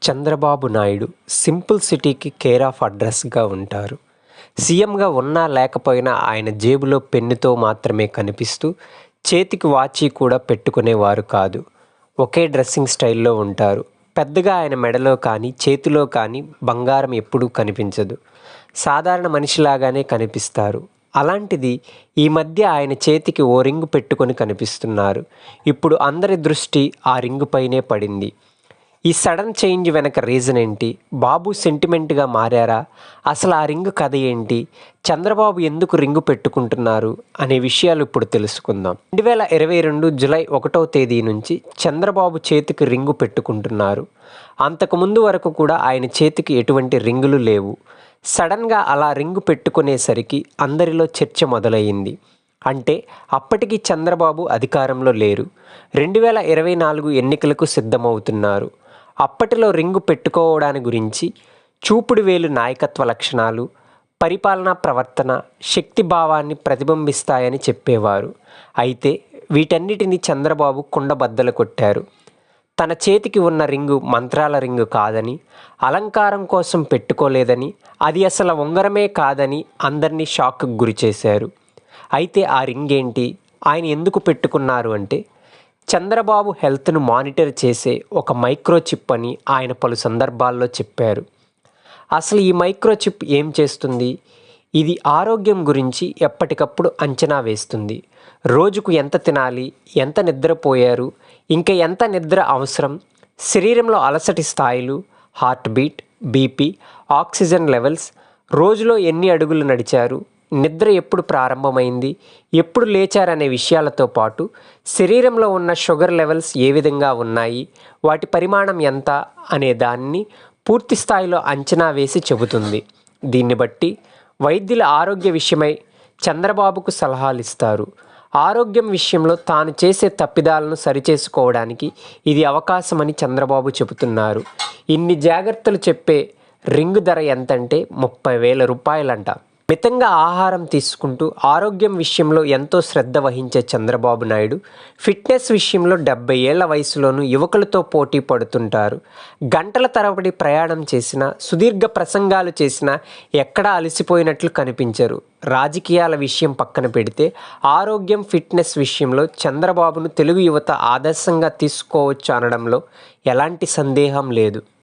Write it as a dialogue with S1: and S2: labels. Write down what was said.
S1: Chandrababu Naidu simple సిటీకి care of అడ్రస్గా ఉంటారు. సీఎంగా ఉన్నా లేకపోయినా ఆయన జేబులో పెన్నుతో మాత్రమే కనిపిస్తూ చేతికి వాచీ కూడా పెట్టుకునేవారు కాదు. ఒకే డ్రెస్సింగ్ స్టైల్లో ఉంటారు. పెద్దగా ఆయన మెడలో కానీ చేతిలో కానీ బంగారం ఎప్పుడూ కనిపించదు. సాధారణ మనిషిలాగానే కనిపిస్తారు. అలాంటిది ఈ మధ్య ఆయన చేతికి ఓ రింగు పెట్టుకొని కనిపిస్తున్నారు. ఇప్పుడు అందరి దృష్టి ఆ రింగుపైనే పడింది. ఈ సడన్ చేంజ్ వెనక రీజన్ ఏంటి? బాబు సెంటిమెంట్గా మారారా? అసలు ఆ రింగు కథ ఏంటి? చంద్రబాబు ఎందుకు రింగు పెట్టుకుంటున్నారు అనే విషయాలు ఇప్పుడు తెలుసుకుందాం. 2022 జూలై 1వ తేదీ నుంచి చంద్రబాబు చేతికి రింగు పెట్టుకుంటున్నారు. అంతకుముందు వరకు కూడా ఆయన చేతికి ఎటువంటి రింగులు లేవు. సడన్గా అలా రింగు పెట్టుకునేసరికి అందరిలో చర్చ మొదలయ్యింది. అంటే అప్పటికి చంద్రబాబు అధికారంలో లేరు. 2024 ఎన్నికలకు సిద్ధమవుతున్నారు. అప్పటిలో రింగు పెట్టుకోవడాని గురించి చూపుడు వేలు నాయకత్వ లక్షణాలు, పరిపాలనా ప్రవర్తన, శక్తి భావాన్ని ప్రతిబింబిస్తాయని చెప్పేవారు. అయితే వీటన్నిటిని చంద్రబాబు కుండబద్దలు కొట్టారు. తన చేతికి ఉన్న రింగు మంత్రాల రింగు కాదని, అలంకారం కోసం పెట్టుకోలేదని, అది అసలు ఉంగరమే కాదని అందరినీ షాక్కు గురిచేశారు. అయితే ఆ రింగ్ ఏంటి? ఆయన ఎందుకు పెట్టుకున్నారు అంటే, చంద్రబాబు హెల్త్ను మానిటర్ చేసే ఒక మైక్రోచిప్ అని ఆయన పలు సందర్భాల్లో చెప్పారు. అసలు ఈ మైక్రోచిప్ ఏం చేస్తుంది? ఇది ఆరోగ్యం గురించి ఎప్పటికప్పుడు అంచనా వేస్తుంది. రోజుకు ఎంత తినాలి, ఎంత నిద్రపోయారు, ఇంకా ఎంత నిద్ర అవసరం, శరీరంలో అలసటి స్థాయిలు, heart beat, BP, oxygen levels, రోజులో ఎన్ని అడుగులు నడిచారు, నిద్ర ఎప్పుడు ప్రారంభమైంది, ఎప్పుడు లేచారనే విషయాలతో పాటు శరీరంలో ఉన్న షుగర్ లెవెల్స్ ఏ విధంగా ఉన్నాయి, వాటి పరిమాణం ఎంత అనే దాన్ని పూర్తి స్థాయిలో అంచనా వేసి చెబుతుంది. దీన్ని బట్టి వైద్యుల ఆరోగ్య విషయమై చంద్రబాబుకు సలహాలు ఇస్తారు. ఆరోగ్యం విషయంలో తాను చేసే తప్పిదాలను సరిచేసుకోవడానికి ఇది అవకాశమని చంద్రబాబు చెబుతున్నారు. ఇన్ని జాగ్రత్తలు చెప్పే రింగు ధర ఎంతంటే 30,000 రూపాయలంట. మితంగా ఆహారం తీసుకుంటూ ఆరోగ్యం విషయంలో ఎంతో శ్రద్ధ వహించే చంద్రబాబు నాయుడు ఫిట్నెస్ విషయంలో 70 ఏళ్ల వయసులోనూ యువకులతో పోటీ పడుతుంటారు. గంటల తరబడి ప్రయాణం చేసినా, సుదీర్ఘ ప్రసంగాలు చేసినా ఎక్కడా అలసిపోయినట్లు కనిపించరు. రాజకీయాల విషయం పక్కన పెడితే ఆరోగ్యం, ఫిట్నెస్ విషయంలో చంద్రబాబును తెలుగు యువత ఆదర్శంగా తీసుకోవచ్చు అనడంలో ఎలాంటి సందేహం లేదు.